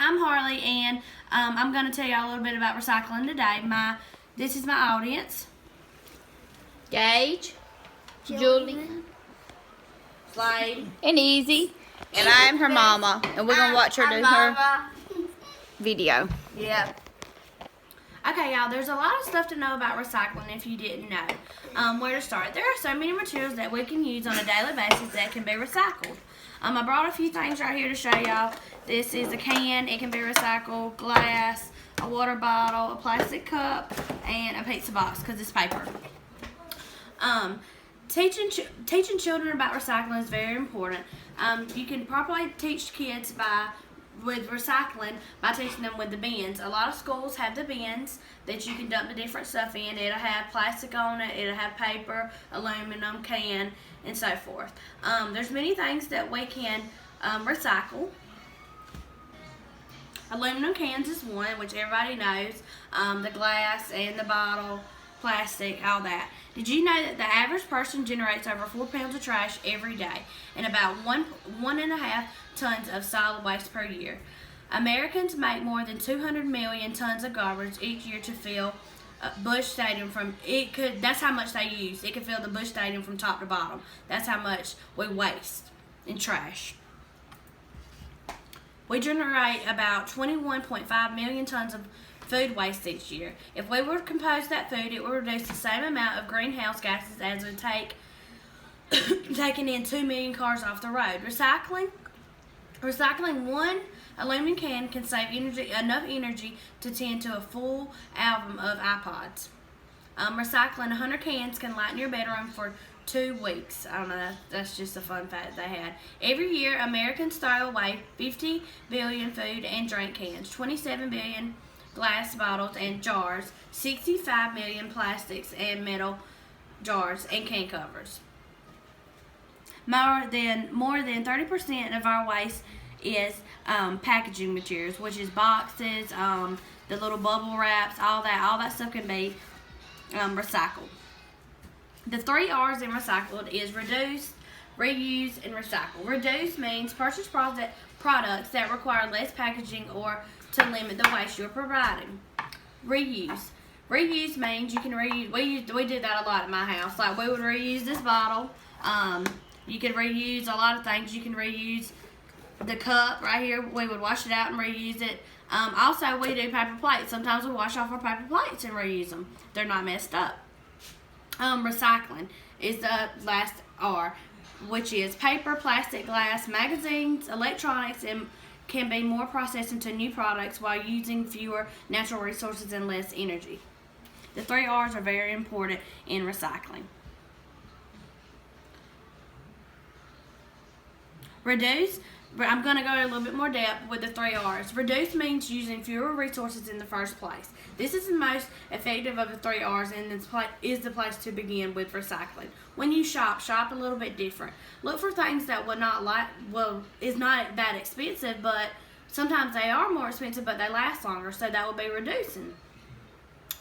I'm Harley, and I'm going to tell you a little bit about recycling today. This is my audience. Gage, Julie, Slade, and Easy. And I am her mama, and we're going to watch her do her video. Yeah. Okay, y'all, there's a lot of stuff to know about recycling if you didn't know. Where to start? There are so many materials that we can use on a daily basis that can be recycled. I brought a few things right here to show y'all. This is a can. It can be recycled. Glass, a water bottle, a plastic cup, and a pizza box because it's paper. Teaching children about recycling is very important. You can properly teach kids with recycling by teaching them with the bins. A lot of schools have the bins that you can dump the different stuff in. It'll have plastic on it, it'll have paper, aluminum, can, and so forth. There's many things that we can recycle. Aluminum cans is one, which everybody knows. The glass and the bottle, plastic, all that. Did you know that the average person generates over 4 pounds of trash every day and about 1.5 tons of solid waste per year? Americans make more than 200 million tons of garbage each year to fill Busch Stadium that's how much they use. It can fill the Busch Stadium from top to bottom. That's how much we waste in trash. We generate about 21.5 million tons of food waste each year. If we were to compose that food, it would reduce the same amount of greenhouse gases as would taking in 2 million cars off the road. Recycling one aluminum can can save enough energy to tend to a full album of iPods. Recycling 100 cans can lighten your bedroom for 2 weeks. I don't know, that's just a fun fact they had. Every year, Americans throw away 50 billion food and drink cans, 27 billion glass bottles and jars, 65 million plastics and metal jars and can covers. More than 30% of our waste is packaging materials, which is boxes, the little bubble wraps, all that stuff can be recycled. The 3 R's in recycled is reduce, reuse, and recycle. Reduce means purchase products that require less packaging or to limit the waste you're providing. Reuse. Reuse means you can reuse. We did that a lot at my house. Like, we would reuse this bottle. You can reuse a lot of things. You can reuse the cup right here. We would wash it out and reuse it. Also, we do paper plates. Sometimes we wash off our paper plates and reuse them. They're not messed up. Recycling is the last R, which is paper, plastic, glass, magazines, electronics, and can be more processed into new products while using fewer natural resources and less energy. The 3 R's are very important in recycling. Reduce. I'm going to go a little bit more depth with the 3 R's. Reduce means using fewer resources in the first place. This is the most effective of the 3 R's and is the place to begin with recycling. When you shop a little bit different. Look for things that is not that expensive, but sometimes they are more expensive, but they last longer, so that will be reducing.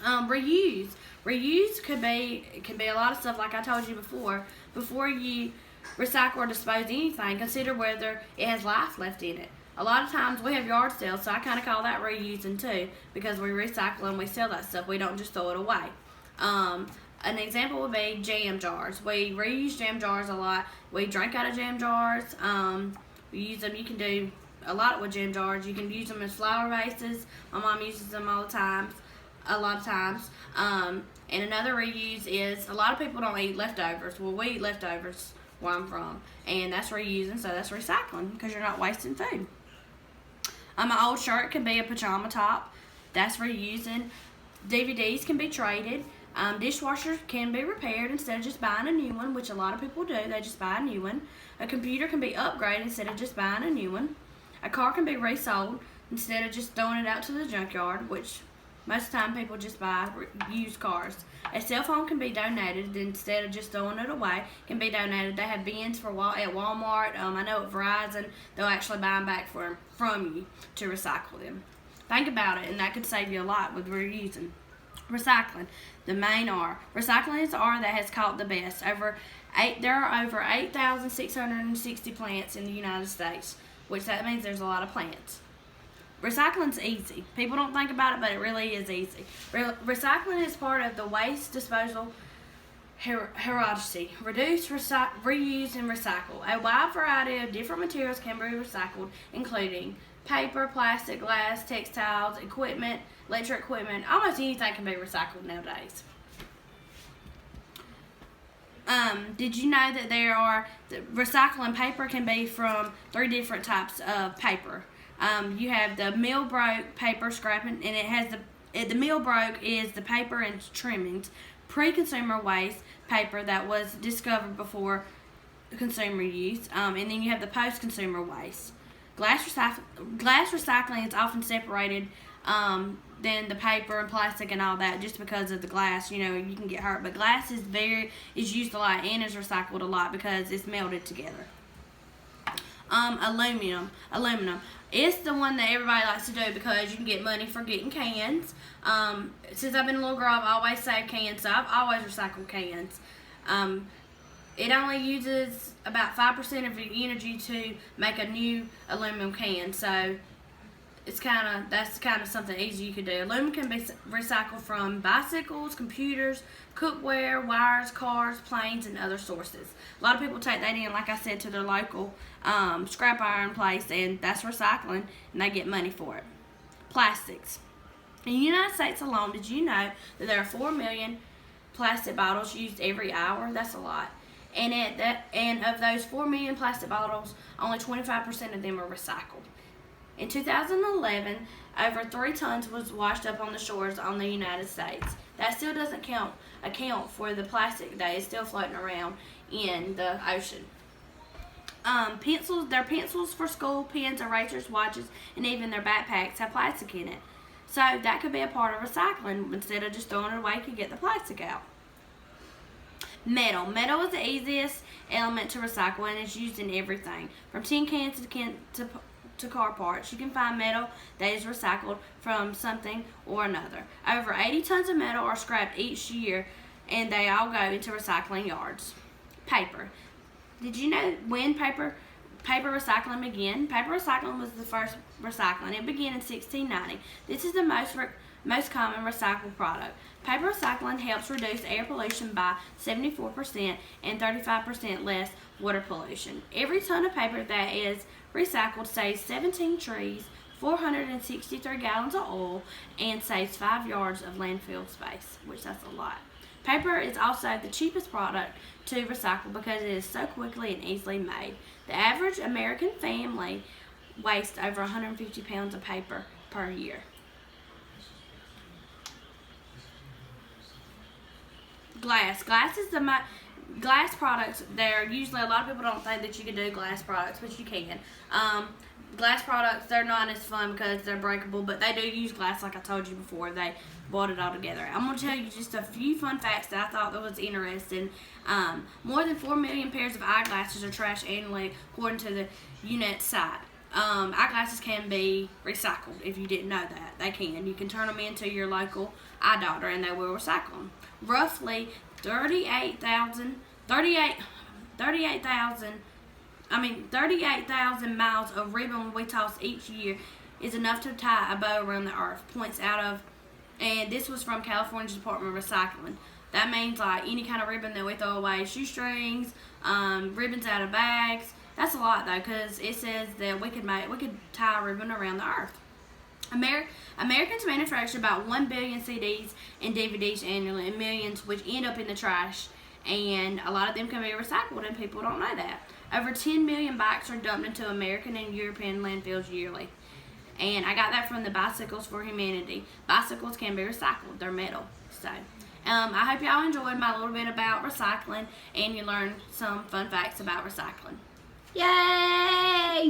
Reuse. Reuse can be a lot of stuff, like I told you before. Before you recycle or dispose anything, consider whether it has life left in it. A lot of times we have yard sales, so I kind of call that reusing too, because we recycle and we sell that stuff. We don't just throw it away. An example would be jam jars. We reuse jam jars a lot. We drink out of jam jars. We use them. You can do a lot with jam jars. You can use them as flower vases. My mom uses them a lot of times. And another reuse is, a lot of people don't eat leftovers. Well, we eat leftovers where I'm from, and that's reusing, so that's recycling because you're not wasting food. An old shirt can be a pajama top. That's reusing. DVDs can be traded. Dishwashers can be repaired instead of just buying a new one, which a lot of people do. They just buy a new one. A computer can be upgraded instead of just buying a new one. A car can be resold instead of just throwing it out to the junkyard, which most of the time people just buy used cars. A cell phone can be donated instead of just throwing it away. It can be donated. They have bins at Walmart. I know at Verizon they'll actually buy them back from you to recycle them. Think about it, and that could save you a lot with reusing. Recycling, the main R. Recycling is the R that has caught the best. There are over 8,660 plants in the United States, which that means there's a lot of plants. recycling's easy. People don't think about it, but it really is easy. Recycling is part of the waste disposal hierarchy. Reduce, reuse, and recycle. A wide variety of different materials can be recycled, including paper, plastic, glass, textiles, equipment, electric equipment. Almost anything can be recycled nowadays. Did you know that recycling paper can be from 3 different types of paper? You have the mill broke paper scrapping, and it has the mill broke is the paper and trimmings, pre-consumer waste paper that was discovered before consumer use, and then you have the post-consumer waste. Glass recycling is often separated than the paper and plastic and all that, just because of the glass. You can get hurt, but glass is used a lot and is recycled a lot because it's melted together. Aluminum. It's the one that everybody likes to do because you can get money for getting cans. Since I've been a little girl, I've always saved cans, so I've always recycled cans. It only uses about 5% of the energy to make a new aluminum can, so that's kind of something easy you could do. Aluminum can be recycled from bicycles, computers, cookware, wires, cars, planes, and other sources. A lot of people take that in, like I said, to their local scrap iron place, and that's recycling, and they get money for it. Plastics. In the United States alone, did you know that there are 4 million plastic bottles used every hour? That's a lot. And of those 4 million plastic bottles, only 25% of them are recycled. In 2011, over 3 tons was washed up on the shores on the United States. That still doesn't account for the plastic that is still floating around in the ocean. Their pencils for school, pens, erasers, watches, and even their backpacks have plastic in it. So that could be a part of recycling. Instead of just throwing it away, you could get the plastic out. Metal. Metal is the easiest element to recycle, and it's used in everything. From tin cans to car parts, you can find metal that is recycled from something or another. Over 80 tons of metal are scrapped each year, and they all go into recycling yards. Paper. Did you know when paper recycling began? Paper recycling was the first recycling. It began in 1690. This is the most common recycled product. Paper recycling helps reduce air pollution by 74% and 35% less water pollution. Every ton of paper that is recycled saves 17 trees, 463 gallons of oil, and saves 5 yards of landfill space, which that's a lot. Paper is also the cheapest product to recycle because it is so quickly and easily made. The average American family wastes over 150 pounds of paper per year. Glass. Glass products, they're usually, a lot of people don't think that you can do glass products, but you can. Glass products, they're not as fun because they're breakable, but they do use glass like I told you before. They brought it all together. I'm going to tell you just a few fun facts that I thought that was interesting. More than 4 million pairs of eyeglasses are trashed annually, according to the UNET site. Eyeglasses can be recycled. If you didn't know that, they can. You can turn them into your local eye doctor, and they will recycle them. Roughly 38,000 miles of ribbon we toss each year is enough to tie a bow around the earth. And this was from California's Department of Recycling. That means like any kind of ribbon that we throw away, shoestrings, ribbons out of bags. That's a lot though, because it says that we could tie a ribbon around the earth. Americans manufacture about 1 billion CDs and DVDs annually, and millions which end up in the trash, and a lot of them can be recycled, and people don't know that. Over 10 million bikes are dumped into American and European landfills yearly. And I got that from the Bicycles for Humanity. Bicycles can be recycled. They're metal. So, I hope y'all enjoyed my little bit about recycling, and you learned some fun facts about recycling. Yay!